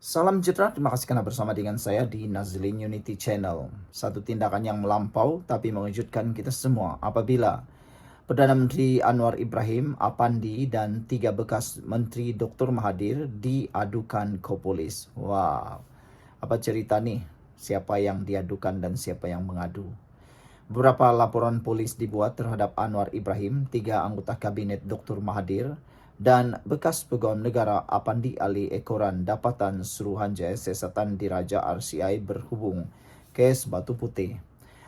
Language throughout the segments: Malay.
Salam sejahtera, terima kasih karena bersama dengan saya di Nazlin Unity Channel. Satu tindakan yang melampau tapi mengejutkan kita semua apabila Perdana Menteri Anwar Ibrahim, Apandi, dan 3 bekas Menteri Dr. Mahathir diadukan ke polis. Wow, apa cerita nih? Siapa yang diadukan dan siapa yang mengadu? Beberapa laporan polis dibuat terhadap Anwar Ibrahim, 3 anggota kabinet Dr. Mahathir, dan bekas pegawai negara Apandi Ali Ekoran dapatan Suruhanjaya Siasatan Diraja RCI berhubung kes Batu Putih.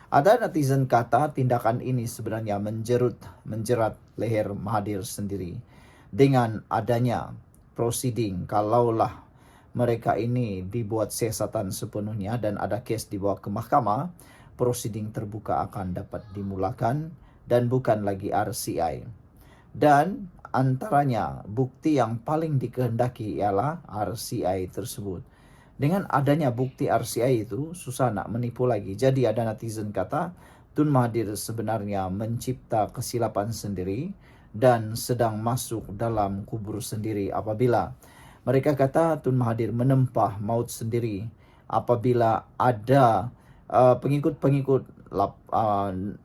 Ada netizen kata tindakan ini sebenarnya menjerat leher Mahathir sendiri. Dengan adanya proceeding, kalaulah mereka ini dibuat siasatan sepenuhnya dan ada kes dibawa ke mahkamah, proceeding terbuka akan dapat dimulakan dan bukan lagi RCI. Dan antaranya bukti yang paling dikehendaki ialah RCI tersebut. Dengan adanya bukti RCI itu susah nak menipu lagi. Jadi ada netizen kata Tun Mahathir sebenarnya mencipta kesilapan sendiri dan sedang masuk dalam kubur sendiri apabila mereka kata Tun Mahathir menempah maut sendiri apabila ada pengikut-pengikut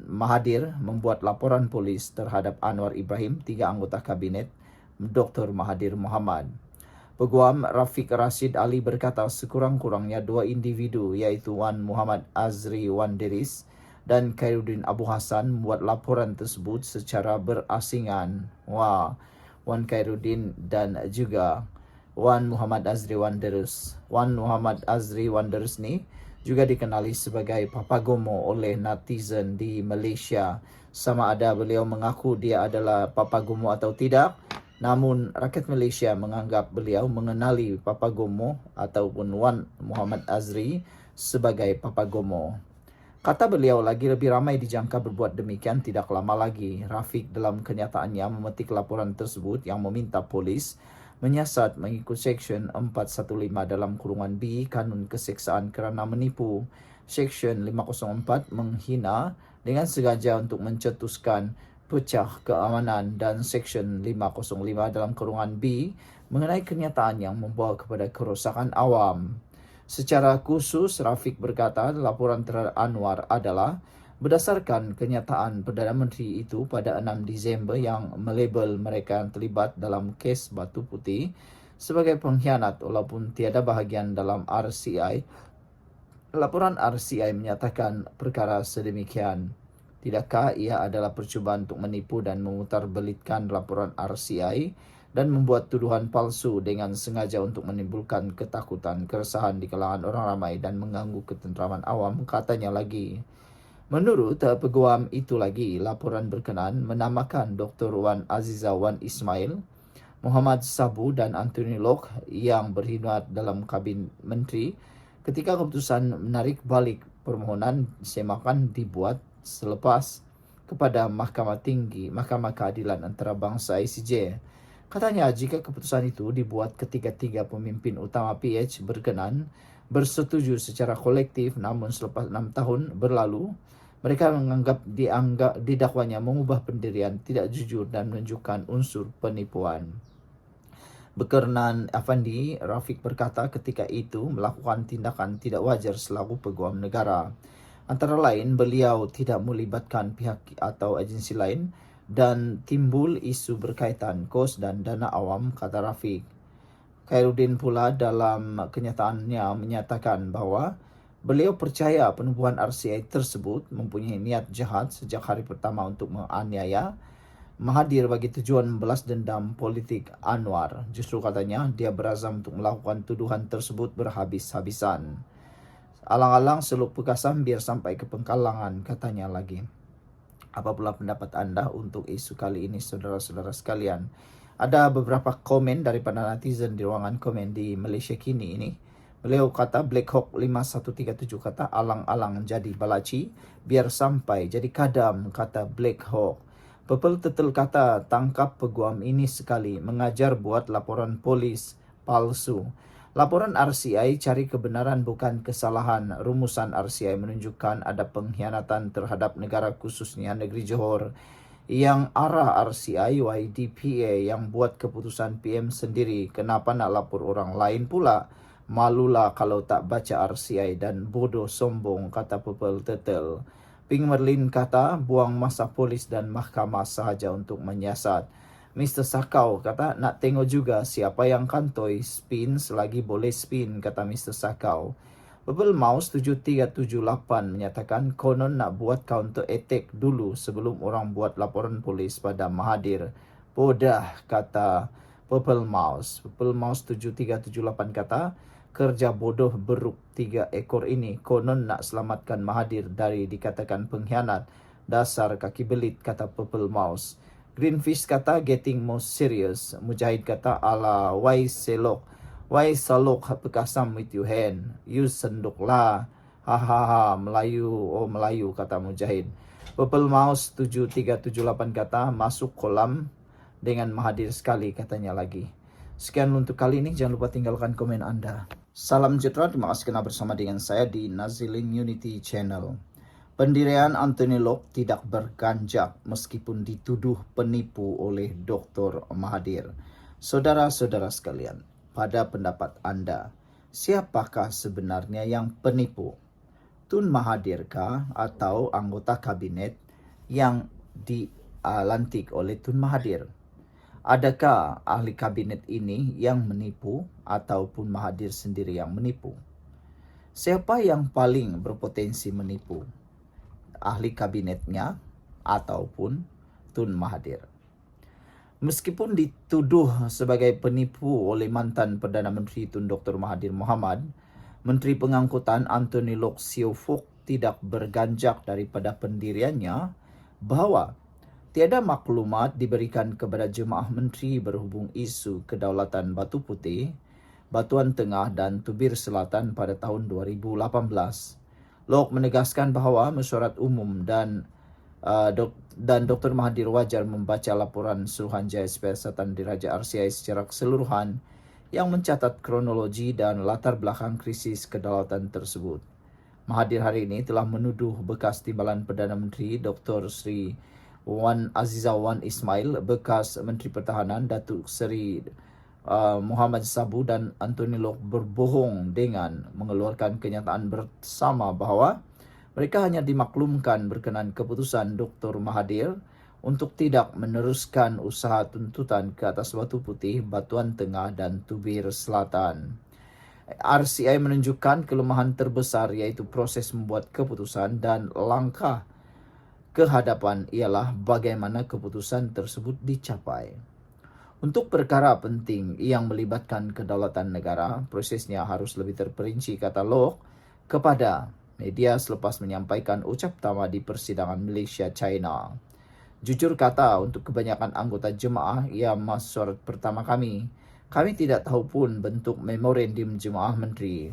Mahathir membuat laporan polis terhadap Anwar Ibrahim, 3 anggota kabinet Dr. Mahathir Mohamad. Peguam Rafiq Rashid Ali berkata sekurang-kurangnya 2 individu iaitu Wan Muhammad Azri Wanderis dan Khairuddin Abu Hassan membuat laporan tersebut secara berasingan. Wah, Wan Khairuddin dan juga Wan Muhammad Azri Wanderis. Wan Muhammad Azri Wanderis ni juga dikenali sebagai Papagomo oleh netizen di Malaysia. Sama ada beliau mengaku dia adalah Papagomo atau tidak, namun rakyat Malaysia menganggap beliau mengenali Papagomo ataupun Wan Muhammad Azri sebagai Papagomo. Kata beliau lagi lebih ramai dijangka berbuat demikian tidak lama lagi. Rafiq dalam kenyataannya memetik laporan tersebut yang meminta polis menyiasat mengikut Seksyen 415 dalam kurungan B Kanun Keseksaan kerana menipu, Seksyen 504 menghina dengan sengaja untuk mencetuskan pecah keamanan dan Seksyen 505 dalam kurungan B mengenai kenyataan yang membawa kepada kerosakan awam. Secara khusus, Rafiq berkata laporan terhadap Anwar adalah berdasarkan kenyataan Perdana Menteri itu pada 6 Disember yang melabel mereka yang terlibat dalam kes Batu Putih sebagai pengkhianat walaupun tiada bahagian dalam RCI. Laporan RCI menyatakan perkara sedemikian. Tidakkah ia adalah percubaan untuk menipu dan memutarbelitkan laporan RCI dan membuat tuduhan palsu dengan sengaja untuk menimbulkan ketakutan, keresahan di kalangan orang ramai dan mengganggu ketenteraman awam, katanya lagi. Menurut peguam itu lagi, laporan berkenaan menamakan Dr. Wan Aziza Wan Ismail, Muhammad Sabu dan Anthony Locke yang berkhidmat dalam kabin menteri ketika keputusan menarik balik permohonan semakan dibuat selepas kepada Mahkamah Tinggi, Mahkamah Keadilan Antarabangsa ICJ. Katanya jika keputusan itu dibuat ketiga-tiga pemimpin utama PH berkenan bersetuju secara kolektif, namun selepas 6 tahun berlalu, mereka menganggap didakwanya mengubah pendirian tidak jujur dan menunjukkan unsur penipuan. Berkenan Afandi, Rafiq berkata ketika itu melakukan tindakan tidak wajar selaku peguam negara. Antara lain, beliau tidak melibatkan pihak atau agensi lain dan timbul isu berkaitan kos dan dana awam, kata Rafiq. Khairuddin pula dalam kenyataannya menyatakan bahawa beliau percaya penubuhan RCI tersebut mempunyai niat jahat sejak hari pertama untuk menganiaya Mahathir bagi tujuan membalas dendam politik Anwar. Justru katanya dia berazam untuk melakukan tuduhan tersebut berhabis-habisan. Alang-alang seluk pekasam biar sampai ke pengkalangan, katanya lagi. Apa pula pendapat anda untuk isu kali ini, saudara-saudara sekalian? Ada beberapa komen daripada netizen di ruangan komen di Malaysia kini ini. Beliau kata Black Hawk 5137 kata alang-alang jadi balaci biar sampai jadi kadam, kata Black Hawk. Pepel Tetel kata tangkap peguam ini sekali mengajar buat laporan polis palsu. Laporan RCI cari kebenaran bukan kesalahan. Rumusan RCI menunjukkan ada pengkhianatan terhadap negara khususnya negeri Johor. Yang arah RCI YDPA yang buat keputusan PM sendiri. Kenapa nak lapor orang lain pula? Malulah kalau tak baca RCI dan bodoh sombong, kata Pepel Tetel. Ping Merlin kata buang masa polis dan mahkamah sahaja untuk menyiasat. Mr. Sakau kata nak tengok juga siapa yang kantoi spin selagi boleh spin, kata Mr. Sakau. Pepel Mouse 7378 menyatakan konon nak buat counter attack dulu sebelum orang buat laporan polis pada Mahathir. Bodah, kata Pepel Mouse. Pepel Mouse 7378 kata kerja bodoh beruk 3 ekor ini konon nak selamatkan Mahathir dari dikatakan pengkhianat. Dasar kaki belit, kata Purple Mouse. Greenfish kata getting more serious. Mujahid kata ala why salok pekasam with your hand. You senduk lah. Hahaha Melayu, kata Mujahid. Purple Mouse 7378 kata masuk kolam dengan Mahathir sekali, katanya lagi. Sekian untuk kali ini, jangan lupa tinggalkan komen Anda. Salam sejahtera, terima kasih kerana bersama dengan saya di Nazilin Unity Channel. Pendirian Anthony Locke tidak berganjak meskipun dituduh penipu oleh Dr. Mahathir. Saudara-saudara sekalian, pada pendapat Anda, siapakah sebenarnya yang penipu? Tun Mahathir kah atau anggota kabinet yang dilantik oleh Tun Mahathir? Adakah ahli kabinet ini yang menipu ataupun Mahathir sendiri yang menipu? Siapa yang paling berpotensi menipu? Ahli kabinetnya ataupun Tun Mahathir? Meskipun dituduh sebagai penipu oleh mantan Perdana Menteri Tun Dr. Mahathir Mohamad, Menteri Pengangkutan Anthony Locke Siu Fook tidak berganjak daripada pendiriannya bahawa tiada maklumat diberikan kepada jemaah menteri berhubung isu kedaulatan Batu Putih, Batuan Tengah dan Tubir Selatan pada tahun 2018. Locke menegaskan bahawa mesyuarat umum dan Dr. Mahathir wajar membaca laporan Suruhanjaya Siasatan Diraja RCI secara keseluruhan yang mencatat kronologi dan latar belakang krisis kedaulatan tersebut. Mahathir hari ini telah menuduh bekas Timbalan Perdana Menteri Dr. Sri Wan Azizah Wan Ismail, bekas Menteri Pertahanan Datuk Seri Muhammad Sabu dan Anthony Locke berbohong dengan mengeluarkan kenyataan bersama bahawa mereka hanya dimaklumkan berkenaan keputusan Dr. Mahathir untuk tidak meneruskan usaha tuntutan ke atas Batu Putih, Batuan Tengah dan Tubir Selatan. RCI menunjukkan kelemahan terbesar iaitu proses membuat keputusan dan langkah kehadapan ialah bagaimana keputusan tersebut dicapai. Untuk perkara penting yang melibatkan kedaulatan negara, prosesnya harus lebih terperinci, kata Locke kepada media selepas menyampaikan ucap pertama di persidangan Malaysia China. Jujur kata, untuk kebanyakan anggota jemaah, ia mesyuarat pertama kami tidak tahu pun bentuk memorandum jemaah menteri.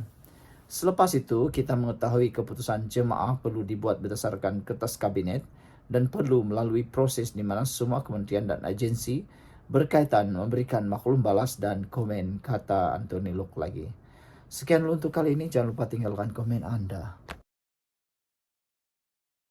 Selepas itu, kita mengetahui keputusan jemaah perlu dibuat berdasarkan kertas kabinet dan perlu melalui proses di mana semua kementerian dan agensi berkaitan memberikan maklum balas dan komen, kata Anthony Locke lagi. Sekian untuk kali ini, jangan lupa tinggalkan komen Anda.